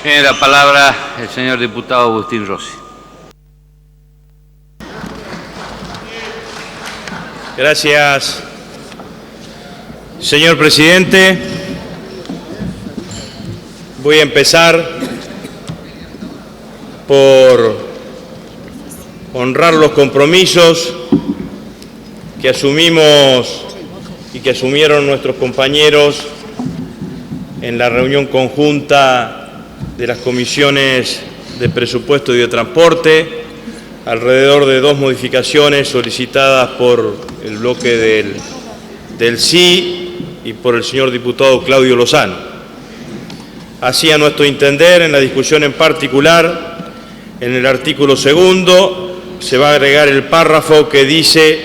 Tiene la palabra el señor diputado Agustín Rossi. Gracias, señor presidente. Voy a empezar por honrar los compromisos que asumimos y que asumieron nuestros compañeros en la reunión conjunta de las comisiones de presupuesto y de transporte, alrededor de 2 modificaciones solicitadas por el bloque del sí y por el señor diputado Claudio Lozano. Así, a nuestro entender, en la discusión en particular, en el artículo 2, se va a agregar el párrafo que dice: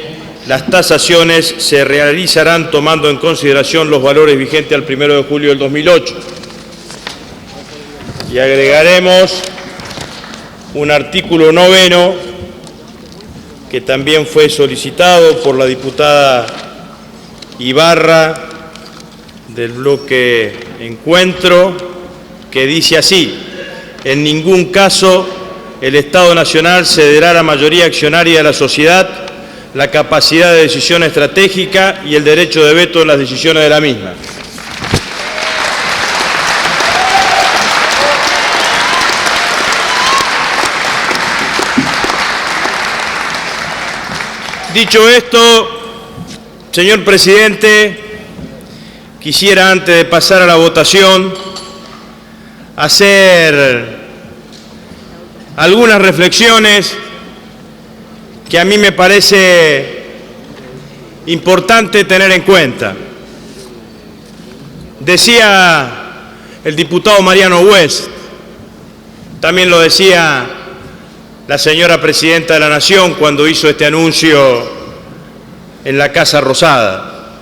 las tasaciones se realizarán tomando en consideración los valores vigentes al 1 de julio del 2008. Y agregaremos un artículo 9 que también fue solicitado por la diputada Ibarra del bloque Encuentro, que dice así: en ningún caso el Estado Nacional cederá a la mayoría accionaria de la sociedad la capacidad de decisión estratégica y el derecho de veto en las decisiones de la misma. Dicho esto, señor presidente, quisiera, antes de pasar a la votación, hacer algunas reflexiones que a mí me parece importante tener en cuenta. Decía el diputado Mariano West, también lo decía la señora presidenta de la Nación cuando hizo este anuncio en la Casa Rosada.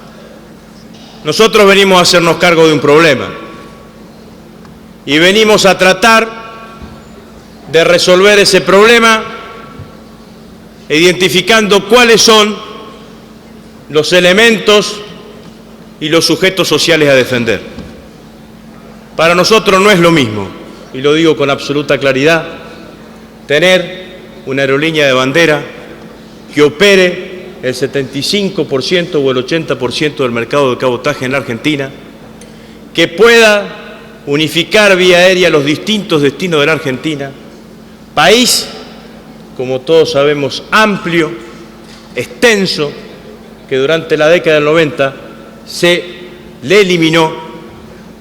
Nosotros venimos a hacernos cargo de un problema y venimos a tratar de resolver ese problema identificando cuáles son los elementos y los sujetos sociales a defender. Para nosotros no es lo mismo, y lo digo con absoluta claridad, tener una aerolínea de bandera que opere el 75% o el 80% del mercado de cabotaje en la Argentina, que pueda unificar vía aérea los distintos destinos de la Argentina, país, como todos sabemos, amplio, extenso, que durante la década del 90 se le eliminó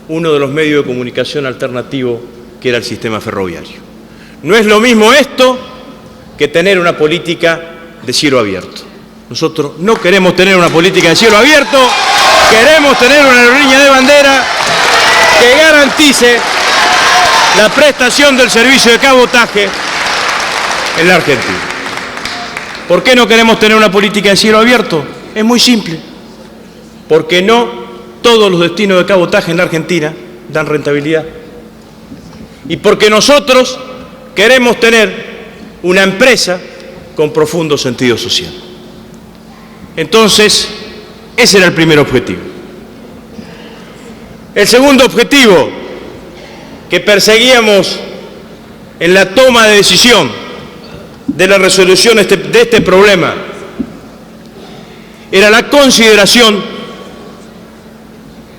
uno de los medios de comunicación alternativo, que era el sistema ferroviario. No es lo mismo esto que tener una política de cielo abierto. Nosotros no queremos tener una política de cielo abierto, queremos tener una aerolínea de bandera que garantice la prestación del servicio de cabotaje en la Argentina. ¿Por qué no queremos tener una política de cielo abierto? Es muy simple. Porque no todos los destinos de cabotaje en la Argentina dan rentabilidad. Y porque nosotros queremos tener una empresa con profundo sentido social. Entonces, ese era el primer objetivo. El segundo objetivo que perseguíamos en la toma de decisión de la resolución de este problema era la consideración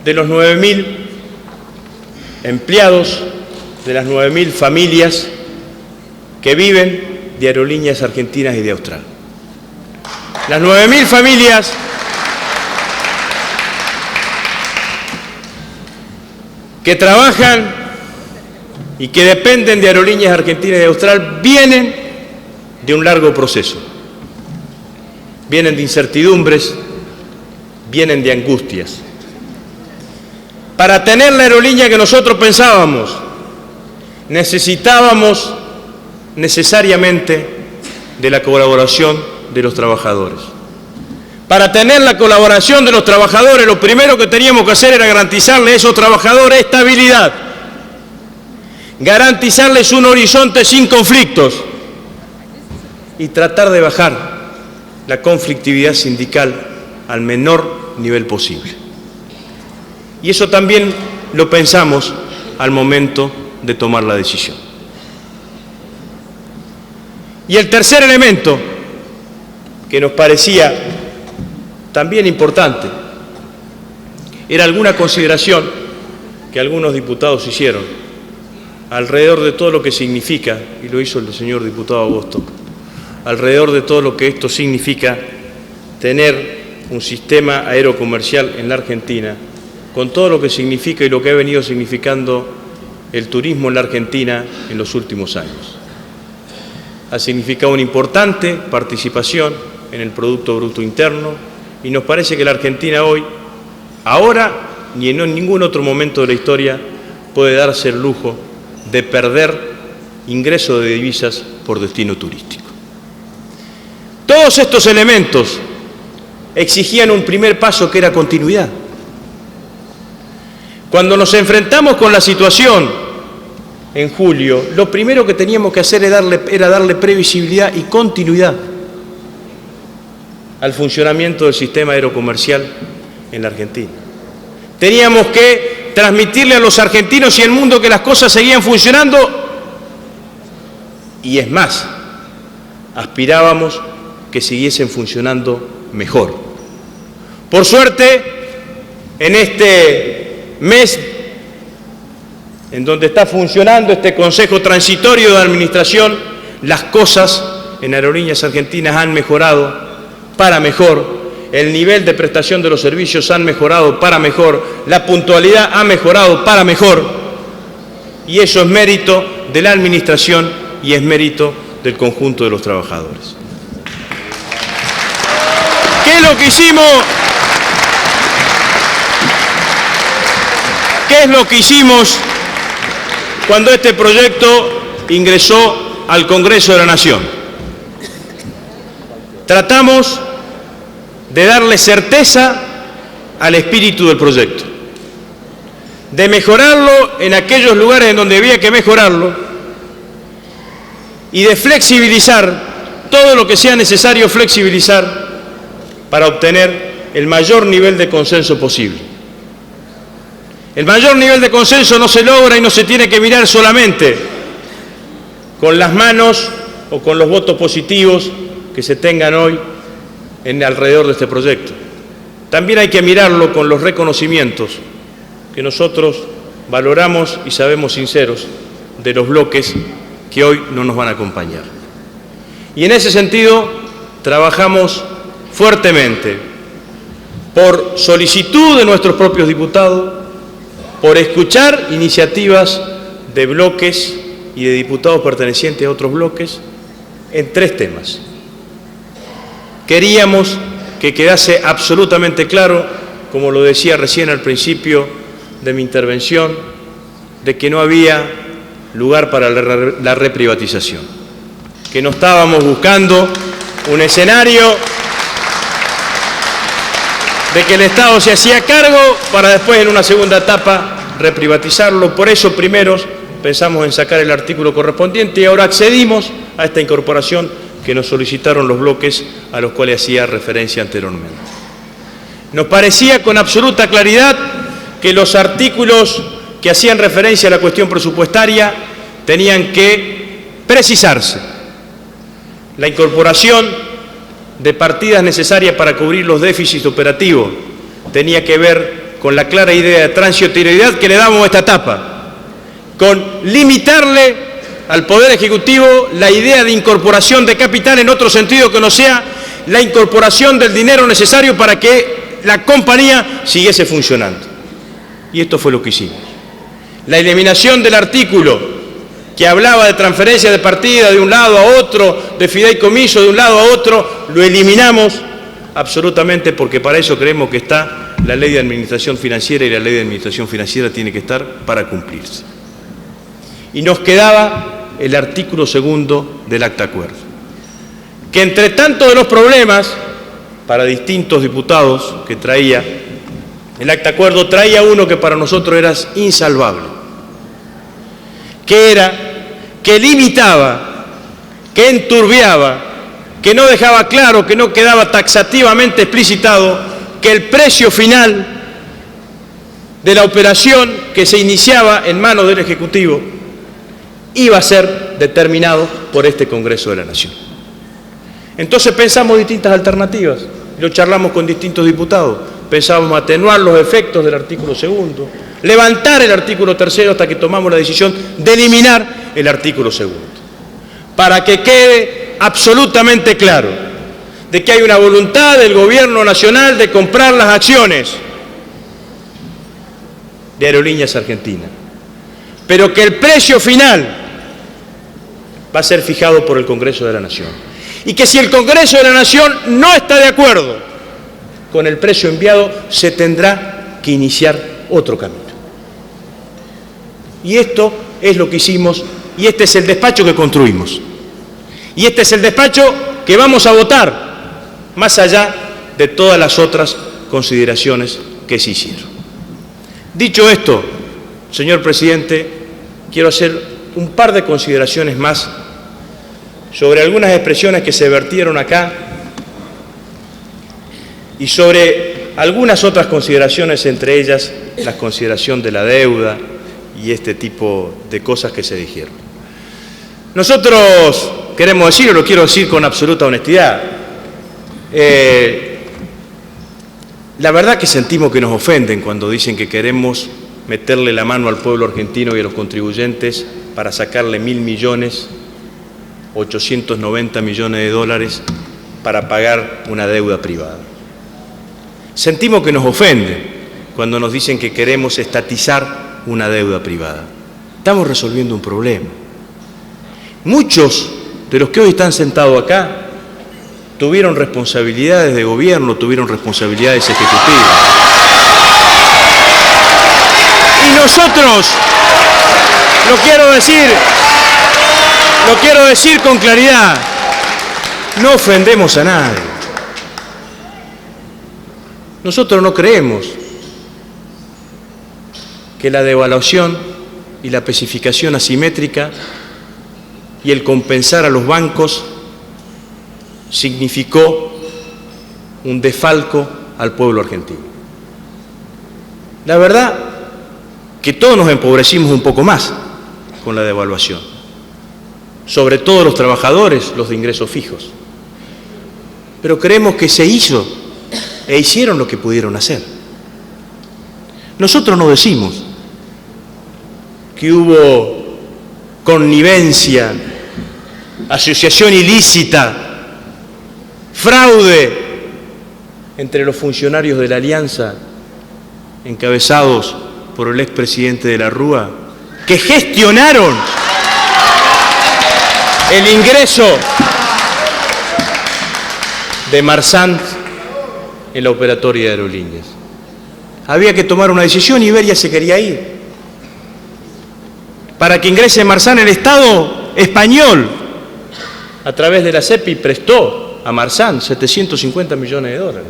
de los 9.000 empleados, de las 9.000 familias que viven de aerolíneas argentinas y de Austral. Las 9.000 familias que trabajan y que dependen de aerolíneas argentinas y de Austral vienen de un largo proceso. Vienen de incertidumbres, vienen de angustias. Para tener la aerolínea que nosotros pensábamos, necesitábamos necesariamente de la colaboración de los trabajadores. Para tener la colaboración de los trabajadores, lo primero que teníamos que hacer era garantizarle a esos trabajadores estabilidad, garantizarles un horizonte sin conflictos y tratar de bajar la conflictividad sindical al menor nivel posible. Y eso también lo pensamos al momento de tomar la decisión. Y el tercer elemento que nos parecía también importante era alguna consideración que algunos diputados hicieron alrededor de todo lo que significa, y lo hizo el señor diputado Agosto, alrededor de todo lo que esto significa tener un sistema aerocomercial en la Argentina, con todo lo que significa y lo que ha venido significando el turismo en la Argentina en los últimos años. Ha significado una importante participación en el Producto Bruto Interno y nos parece que la Argentina hoy, ahora ni en ningún otro momento de la historia, puede darse el lujo de perder ingreso de divisas por destino turístico. Todos estos elementos exigían un primer paso que era continuidad. Cuando nos enfrentamos con la situación en julio, lo primero que teníamos que hacer era darle previsibilidad y continuidad al funcionamiento del sistema aerocomercial en la Argentina. Teníamos que transmitirle a los argentinos y al mundo que las cosas seguían funcionando, y es más, aspirábamos que siguiesen funcionando mejor. Por suerte, en este mes en donde está funcionando este Consejo Transitorio de Administración, las cosas en Aerolíneas Argentinas han mejorado para mejor, el nivel de prestación de los servicios han mejorado para mejor, la puntualidad ha mejorado para mejor, y eso es mérito de la Administración y es mérito del conjunto de los trabajadores. ¿Qué es lo que hicimos? ¿Qué es lo que hicimos cuando este proyecto ingresó al Congreso de la Nación? Tratamos de darle certeza al espíritu del proyecto, de mejorarlo en aquellos lugares en donde había que mejorarlo y de flexibilizar todo lo que sea necesario flexibilizar para obtener el mayor nivel de consenso posible. El mayor nivel de consenso no se logra y no se tiene que mirar solamente con las manos o con los votos positivos que se tengan hoy alrededor de este proyecto. También hay que mirarlo con los reconocimientos que nosotros valoramos y sabemos sinceros de los bloques que hoy no nos van a acompañar. Y en ese sentido trabajamos fuertemente por solicitud de nuestros propios diputados, por escuchar iniciativas de bloques y de diputados pertenecientes a otros bloques en tres temas. Queríamos que quedase absolutamente claro, como lo decía recién al principio de mi intervención, de que no había lugar para la reprivatización, que no estábamos buscando un escenario de que el Estado se hacía cargo para después en una segunda etapa reprivatizarlo. Por eso primero pensamos en sacar el artículo correspondiente y ahora accedimos a esta incorporación que nos solicitaron los bloques a los cuales hacía referencia anteriormente. Nos parecía con absoluta claridad que los artículos que hacían referencia a la cuestión presupuestaria tenían que precisarse. La incorporación de partidas necesarias para cubrir los déficits operativos tenía que ver con la clara idea de transitoriedad que le damos a esta etapa, con limitarle al Poder Ejecutivo la idea de incorporación de capital en otro sentido que no sea la incorporación del dinero necesario para que la compañía siguiese funcionando. Y esto fue lo que hicimos. La eliminación del artículo que hablaba de transferencia de partida de un lado a otro, de fideicomiso de un lado a otro, lo eliminamos absolutamente porque para eso creemos que está la Ley de Administración Financiera y la Ley de Administración Financiera tiene que estar para cumplirse. Y nos quedaba el artículo segundo del acta acuerdo, que entre tanto de los problemas para distintos diputados que traía, el acta acuerdo traía uno que para nosotros era insalvable, que era que limitaba, que enturbiaba, que no dejaba claro, que no quedaba taxativamente explicitado que el precio final de la operación que se iniciaba en manos del Ejecutivo iba a ser determinado por este Congreso de la Nación. Entonces pensamos distintas alternativas, lo charlamos con distintos diputados, pensábamos atenuar los efectos del artículo 2, levantar el artículo 3 hasta que tomamos la decisión de eliminar el artículo 2, para que quede absolutamente claro de que hay una voluntad del Gobierno Nacional de comprar las acciones de Aerolíneas Argentinas, pero que el precio final va a ser fijado por el Congreso de la Nación. Y que si el Congreso de la Nación no está de acuerdo con el precio enviado, se tendrá que iniciar otro camino. Y esto es lo que hicimos, y este es el despacho que construimos. Y este es el despacho que vamos a votar, más allá de todas las otras consideraciones que se hicieron. Dicho esto, señor presidente, quiero hacer un par de consideraciones más sobre algunas expresiones que se vertieron acá y sobre algunas otras consideraciones, entre ellas la consideración de la deuda y este tipo de cosas que se dijeron. Nosotros queremos decir, y lo quiero decir con absoluta honestidad, la verdad que sentimos que nos ofenden cuando dicen que queremos meterle la mano al pueblo argentino y a los contribuyentes para sacarle 1.000 millones, 890 millones de dólares para pagar una deuda privada. Sentimos que nos ofenden cuando nos dicen que queremos estatizar una deuda privada. Estamos resolviendo un problema. Muchos de los que hoy están sentados acá tuvieron responsabilidades de gobierno, tuvieron responsabilidades ejecutivas. Y nosotros, lo quiero decir con claridad, no ofendemos a nadie. Nosotros no creemos que la devaluación y la especificación asimétrica y el compensar a los bancos significó un desfalco al pueblo argentino. La verdad que todos nos empobrecimos un poco más con la devaluación, sobre todo los trabajadores, los de ingresos fijos. Pero creemos que se hizo e hicieron lo que pudieron hacer. Nosotros no decimos que hubo connivencia, asociación ilícita, fraude entre los funcionarios de la Alianza, encabezados por el expresidente de la Rúa, que gestionaron el ingreso de Marzán en la operatoria de Aerolíneas. Había que tomar una decisión y Iberia se quería ir. Para que ingrese Marzán, el Estado español, a través de la CEPI, prestó a Marzán 750 millones de dólares.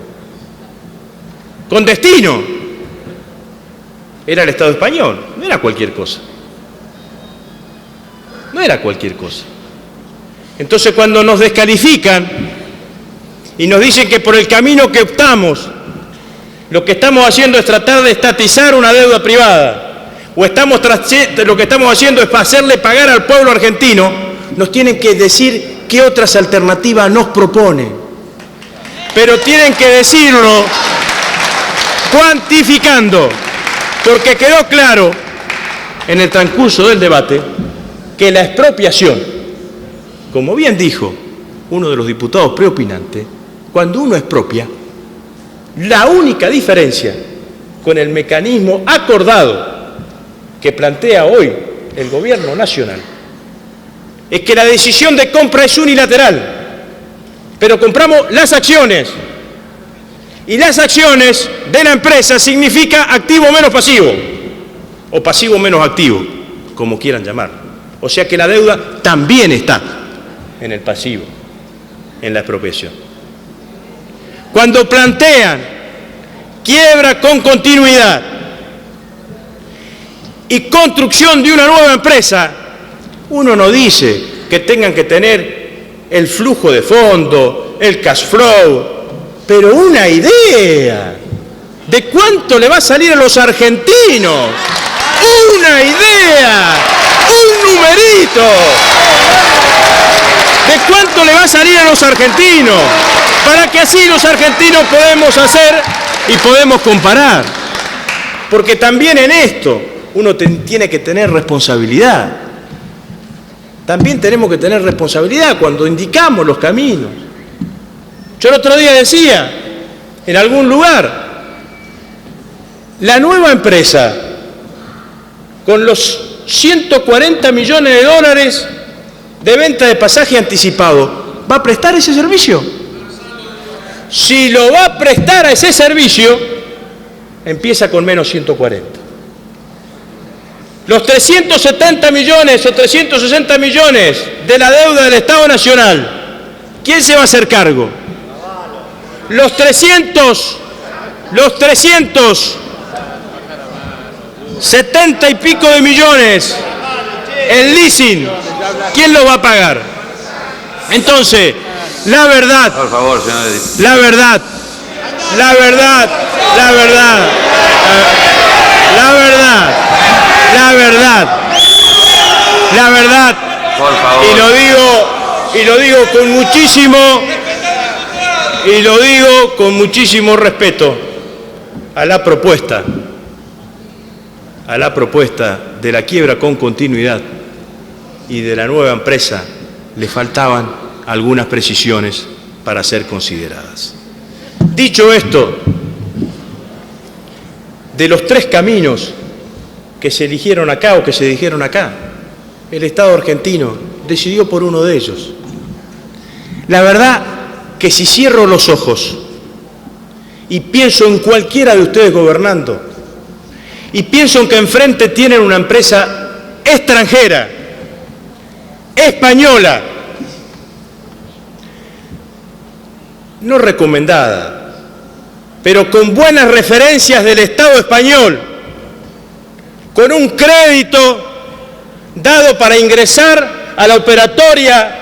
Con destino. Era el Estado español, no era cualquier cosa. No era cualquier cosa. Entonces, cuando nos descalifican y nos dicen que por el camino que optamos, lo que estamos haciendo es tratar de estatizar una deuda privada, o lo que estamos haciendo es hacerle pagar al pueblo argentino, nos tienen que decir qué otras alternativas nos proponen. Pero tienen que decirlo cuantificando, porque quedó claro en el transcurso del debate que la expropiación, como bien dijo uno de los diputados preopinantes, cuando uno expropia, la única diferencia con el mecanismo acordado que plantea hoy el Gobierno Nacional es que la decisión de compra es unilateral, pero compramos las acciones, y las acciones de la empresa significa activo menos pasivo, o pasivo menos activo, como quieran llamarlo. O sea que la deuda también está en el pasivo, en la expropiación. Cuando plantean quiebra con continuidad y construcción de una nueva empresa, uno no dice que tengan que tener el flujo de fondo, el cash flow, pero una idea de cuánto le va a salir a los argentinos. ¡Una idea! un numerito de cuánto le va a salir a los argentinos, para que así los argentinos podemos hacer y podemos comparar. Porque también en esto uno tiene que tener responsabilidad. También tenemos que tener responsabilidad cuando indicamos los caminos. Yo el otro día decía, en algún lugar, la nueva empresa, con los 140 millones de dólares de venta de pasaje anticipado, ¿va a prestar ese servicio? Si lo va a prestar a ese servicio, empieza con menos 140. Los 370 millones o 360 millones de la deuda del Estado Nacional, ¿quién se va a hacer cargo? Los 370 y pico de millones en leasing, ¿quién lo va a pagar? Entonces, la verdad, Por favor, señor. la verdad, Por favor. y lo digo con muchísimo respeto a la propuesta de la quiebra con continuidad y de la nueva empresa, le faltaban algunas precisiones para ser consideradas. Dicho esto, de los tres caminos que se eligieron acá o que se dijeron acá, el Estado argentino decidió por uno de ellos. La verdad que si cierro los ojos y pienso en cualquiera de ustedes gobernando, y pienso en que enfrente tienen una empresa extranjera, española, no recomendada, pero con buenas referencias del Estado español, con un crédito dado para ingresar a la operatoria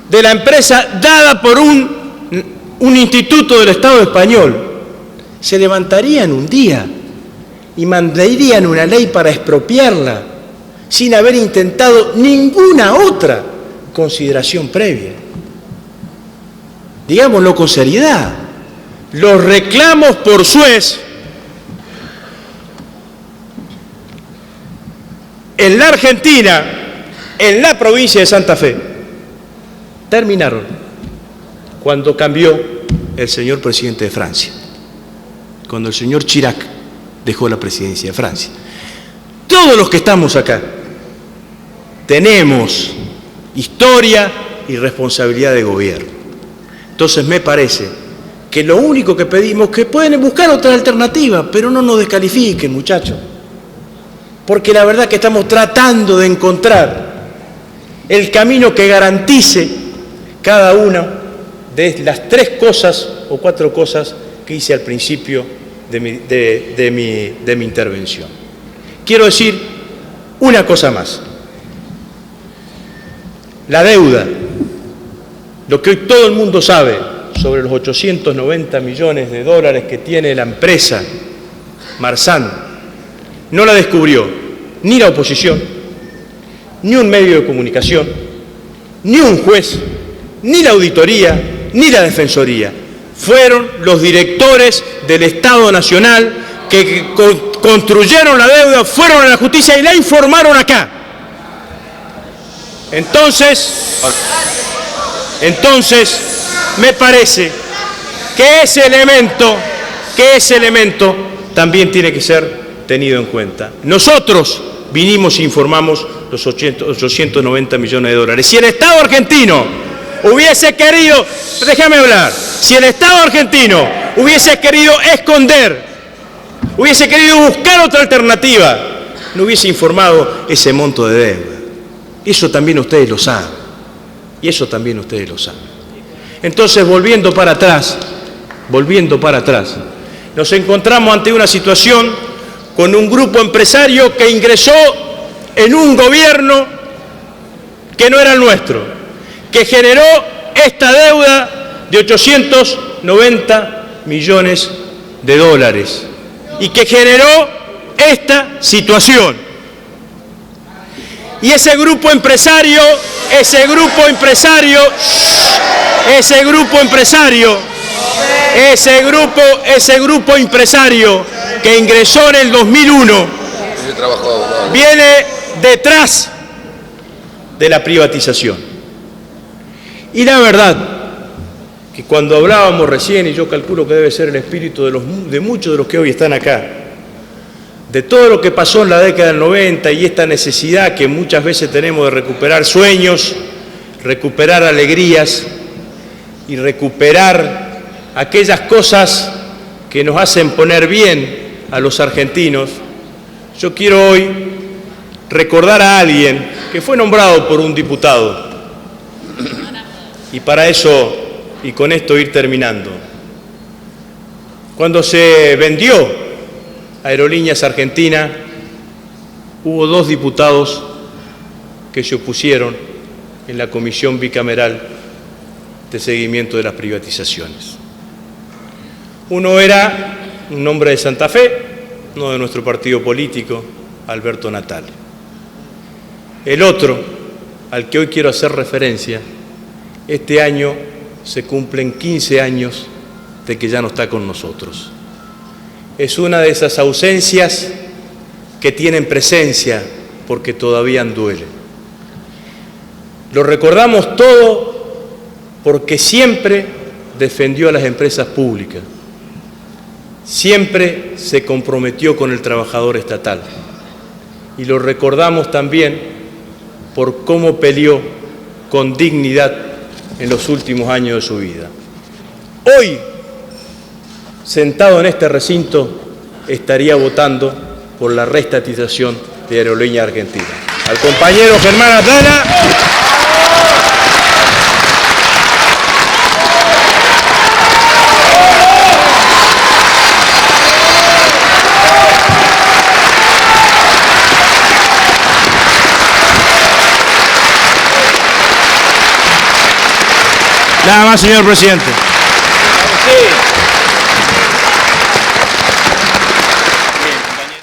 de la empresa dada por un instituto del Estado español, se levantarían un día y mandarían una ley para expropiarla sin haber intentado ninguna otra consideración previa. Digámoslo con seriedad, los reclamos por Suez en la Argentina, en la provincia de Santa Fe, terminaron cuando cambió el señor presidente de Francia, cuando el señor Chirac dejó la presidencia de Francia. Todos los que estamos acá tenemos historia y responsabilidad de gobierno. Entonces me parece que lo único que pedimos es que pueden buscar otra alternativa, pero no nos descalifiquen, muchachos. Porque la verdad que estamos tratando de encontrar el camino que garantice cada una de las tres cosas o cuatro cosas que hice al principio de mi intervención. Quiero decir una cosa más. La deuda, lo que hoy todo el mundo sabe sobre los 890 millones de dólares que tiene la empresa Marzano, no la descubrió ni la oposición, ni un medio de comunicación, ni un juez, ni la auditoría, ni la defensoría. Fueron los directores del Estado Nacional que construyeron la deuda, fueron a la justicia y la informaron acá. Entonces, me parece que ese elemento también tiene que ser tenido en cuenta. Nosotros vinimos e informamos los 890 millones de dólares. Si el Estado argentino hubiese querido, déjame hablar, si el Estado argentino hubiese querido esconder, hubiese querido buscar otra alternativa, no hubiese informado ese monto de deuda. Eso también ustedes lo saben. Entonces, volviendo para atrás, nos encontramos ante una situación con un grupo empresario que ingresó en un gobierno que no era el nuestro, que generó esta deuda de 890 millones de dólares y que generó esta situación. Y ese grupo empresario que ingresó en el 2001 viene detrás de la privatización. Y la verdad que cuando hablábamos recién, y yo calculo que debe ser el espíritu de muchos de los que hoy están acá, de todo lo que pasó en la década del 90 y esta necesidad que muchas veces tenemos de recuperar sueños, recuperar alegrías y recuperar aquellas cosas que nos hacen poner bien a los argentinos, yo quiero hoy recordar a alguien que fue nombrado por un diputado. Y para eso, y con esto ir terminando, cuando se vendió Aerolíneas Argentina, hubo 2 diputados que se opusieron en la Comisión Bicameral de Seguimiento de las Privatizaciones. Uno era un hombre de Santa Fe, no de nuestro partido político, Alberto Natale. El otro, al que hoy quiero hacer referencia, este año se cumplen 15 años de que ya no está con nosotros. Es una de esas ausencias que tienen presencia porque todavía duele. Lo recordamos todo porque siempre defendió a las empresas públicas, siempre se comprometió con el trabajador estatal. Y lo recordamos también por cómo peleó con dignidad en los últimos años de su vida. Hoy, sentado en este recinto, estaría votando por la reestatización de Aerolíneas Argentinas. Al compañero Germán Atala. Nada más, señor presidente.